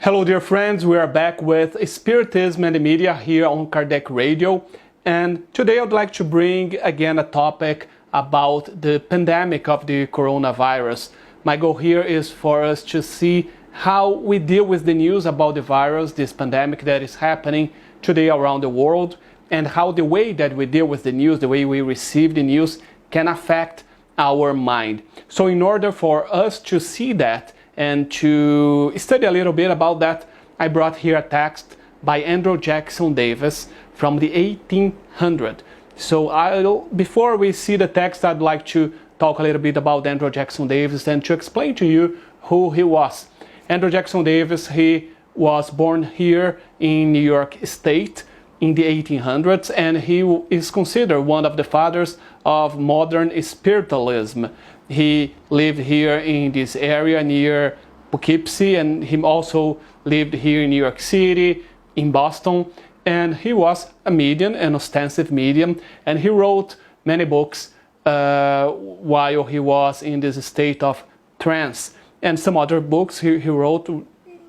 Hello dear friends, we are back with Spiritism and the Media here on Kardec Radio, and today I'd like to bring again a topic about the pandemic of the coronavirus. My goal here is for us to see how we deal with the news about the virus, this pandemic that is happening today around the world, and how the way that we deal with the news, the way we receive the news, can affect our mind. So in order for us to see that and to study a little bit about that, I brought here a text by Andrew Jackson Davis from the 1800s. So before we see the text, I'd like to talk a little bit about Andrew Jackson Davis and to explain to you who he was. Andrew Jackson Davis, he was born here in New York State in the 1800s, and he is considered one of the fathers of modern spiritualism. He lived here in this area near Poughkeepsie, and he also lived here in New York City, in Boston, and he was a medium, an ostensive medium, and he wrote many books while he was in this state of trance. And some other books he wrote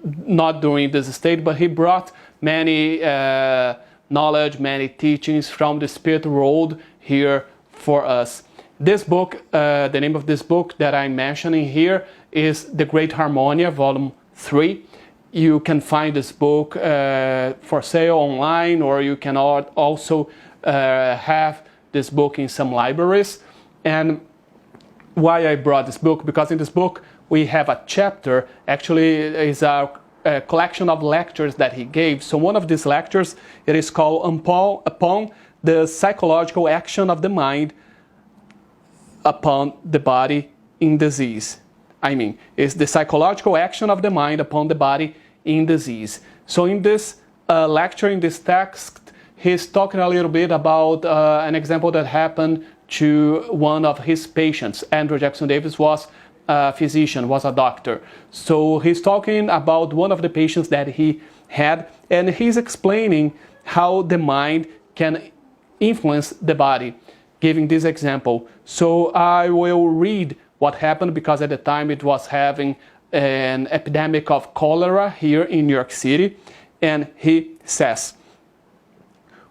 not during this state, but he brought many knowledge, many teachings from the spirit world here for us. This book, the name of this book that I'm mentioning here is The Great Harmonia, Volume 3. You can find this book for sale online, or you can also have this book in some libraries. And why I brought this book? Because in this book we have a chapter, actually is a collection of lectures that he gave. So one of these lectures, it is called Upon the Psychological Action of the Mind upon the Body in Disease. It's the psychological action of the mind upon the body in disease. So in this lecture, in this text, he's talking a little bit about an example that happened to one of his patients. Andrew Jackson Davis was a physician, was a doctor. So he's talking about one of the patients that he had, and he's explaining how the mind can influence the body, giving this example. So I will read what happened, because at the time it was having an epidemic of cholera here in New York City. And he says,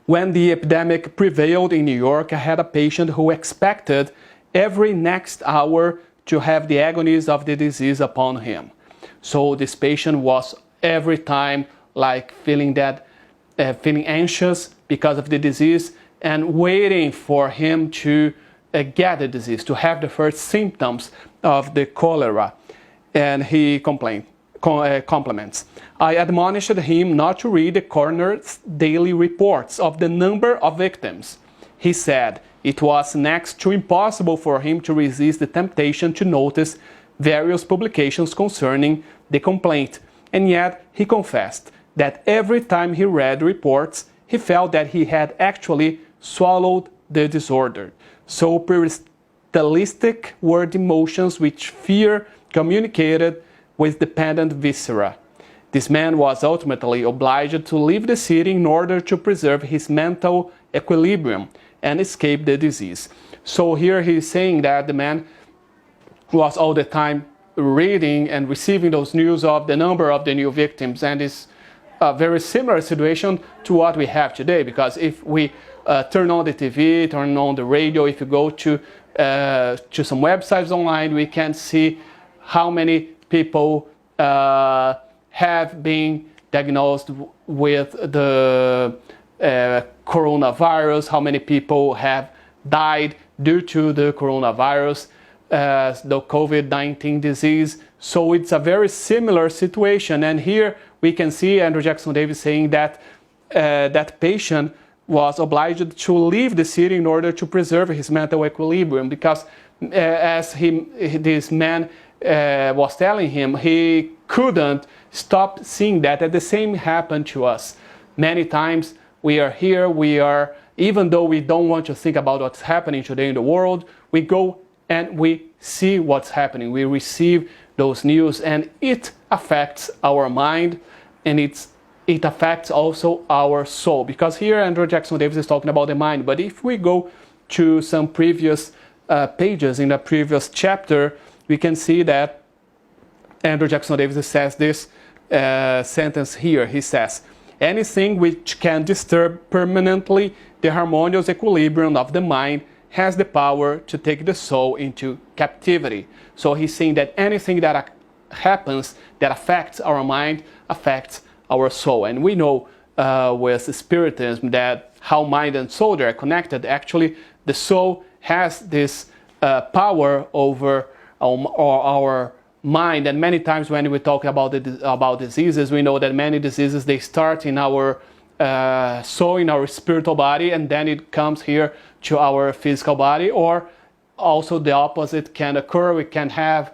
when the epidemic prevailed in New York, I had a patient who expected every next hour to have the agonies of the disease upon him. So this patient was every time like feeling anxious because of the disease, and waiting for him to get the disease, to have the first symptoms of the cholera. And he compliments. I admonished him not to read the coroner's daily reports of the number of victims. He said it was next to impossible for him to resist the temptation to notice various publications concerning the complaint, and yet he confessed that every time he read reports, he felt that he had actually swallowed the disorder. So peristaltic were the emotions which fear communicated with dependent viscera. This man was ultimately obliged to leave the city in order to preserve his mental equilibrium and escape the disease. So here he's saying that the man was all the time reading and receiving those news of the number of the new victims, and it's a very similar situation to what we have today, because if we turn on the TV, turn on the radio, if you go to some websites online, we can see how many people have been diagnosed with the coronavirus, how many people have died due to the coronavirus, the COVID-19 disease. So it's a very similar situation. And here we can see Andrew Jackson Davis saying that that patient was obliged to leave the city in order to preserve his mental equilibrium, because as this man was telling him, he couldn't stop seeing that. And the same happened to us. Many times we are here, even though we don't want to think about what's happening today in the world, we go and we see what's happening. We receive those news, and it affects our mind, and it affects also our soul. Because here Andrew Jackson Davis is talking about the mind, but if we go to some previous pages in the previous chapter, we can see that Andrew Jackson Davis says this sentence here. He says, anything which can disturb permanently the harmonious equilibrium of the mind has the power to take the soul into captivity. So he's saying that anything that happens that affects our mind affects our soul. And we know with Spiritism that how mind and soul are connected. Actually, the soul has this power over our mind. And many times when we talk about diseases, we know that many diseases, they start in our soul, in our spiritual body, and then it comes here to our physical body. Or also the opposite can occur. We can have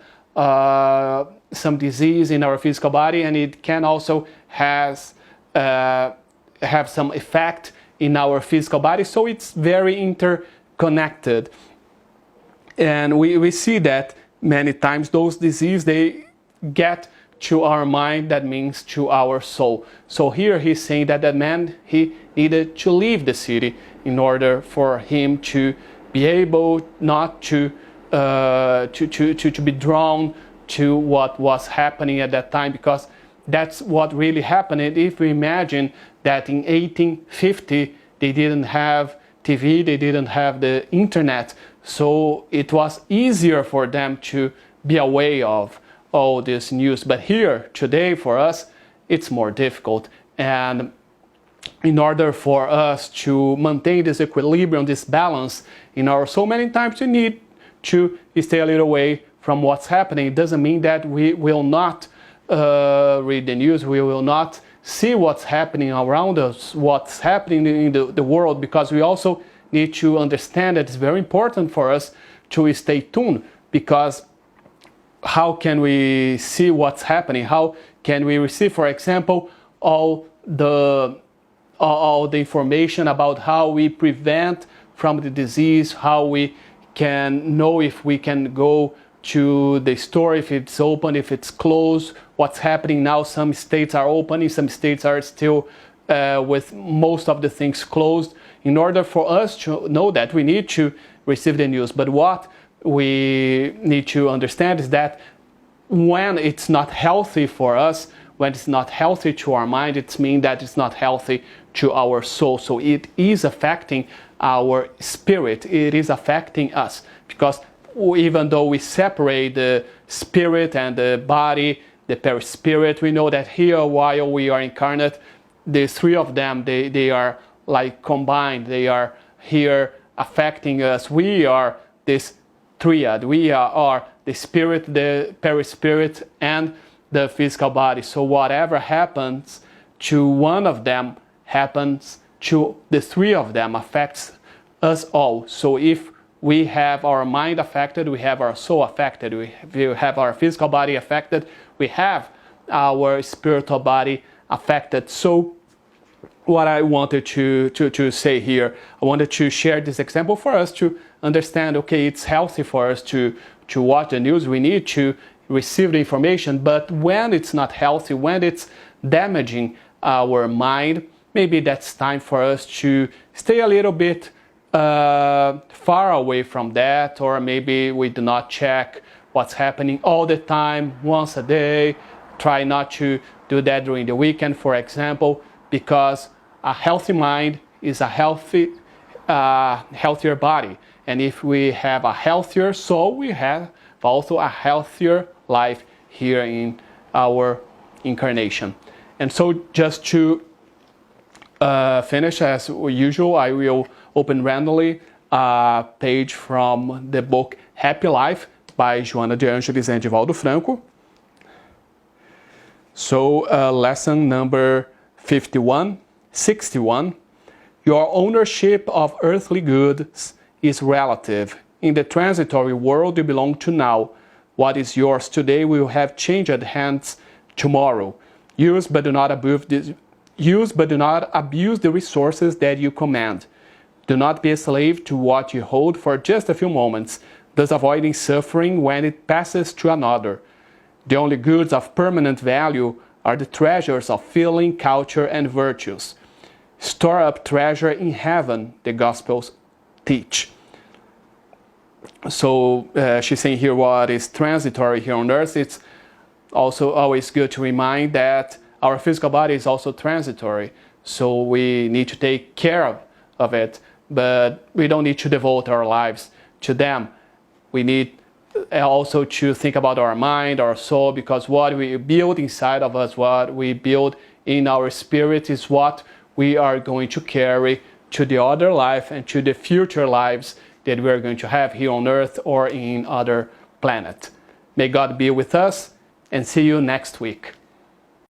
some disease in our physical body, and it can also have some effect in our physical body. So it's very interconnected. And we see that many times those diseases, they get to our mind, that means to our soul. So here he's saying that that man, he needed to leave the city in order for him to be able not to be drawn to what was happening at that time, because that's what really happened. If we imagine that in 1850 they didn't have TV, they didn't have the internet, so it was easier for them to be aware of all this news. But here today for us it's more difficult, and in order for us to maintain this equilibrium, this balance in our soul, many times we need to stay a little away from what's happening. It doesn't mean that we will not read the news, we will not see what's happening around us, what's happening in the world, because we also need to understand that it's very important for us to stay tuned, because how can we see what's happening? How can we receive, for example, all the information about how we prevent from the disease, how we can know if we can go to the store, if it's open, if it's closed, what's happening now. Some states are opening, some states are still with most of the things closed. In order for us to know that, we need to receive the news. But what we need to understand is that when it's not healthy for us, when it's not healthy to our mind, it means that it's not healthy to our soul. So it is affecting our spirit, it is affecting us, because even though we separate the spirit and the body, the perispirit, we know that here while we are incarnate, the three of them, they are like combined, they are here affecting us. We are this triad, we are the spirit, the perispirit, and the physical body. So whatever happens to one of them happens to the three of them, affects us all. So if we have our mind affected, we have our soul affected, we have our physical body affected, we have our spiritual body affected. So what I wanted to say here, I wanted to share this example for us to understand, okay, it's healthy for us to watch the news, we need to receive the information, but when it's not healthy, when it's damaging our mind, maybe that's time for us to stay a little bit far away from that, or maybe we do not check what's happening all the time, once a day. Try not to do that during the weekend, for example, because a healthy mind is a healthier body. And if we have a healthier soul, we have also a healthier life here in our incarnation. And so just to finish, as usual, I will open randomly a page from the book Happy Life by Joana de Ângeles and Divaldo Franco. So lesson number 61. Your ownership of earthly goods is relative. In the transitory world you belong to now. What is yours today will have changed hands tomorrow. Use but do not abuse the resources that you command. Do not be a slave to what you hold for just a few moments, thus avoiding suffering when it passes to another. The only goods of permanent value are the treasures of feeling, culture, and virtues. Store up treasure in heaven, the Gospels teach. So she's saying here what is transitory here on earth. It's also always good to remind that our physical body is also transitory, so we need to take care of it, but we don't need to devote our lives to them. We need also to think about our mind, our soul, because what we build inside of us, what we build in our spirit is what we are going to carry to the other life and to the future lives that we are going to have here on earth or in other planet. May God be with us, and see you next week.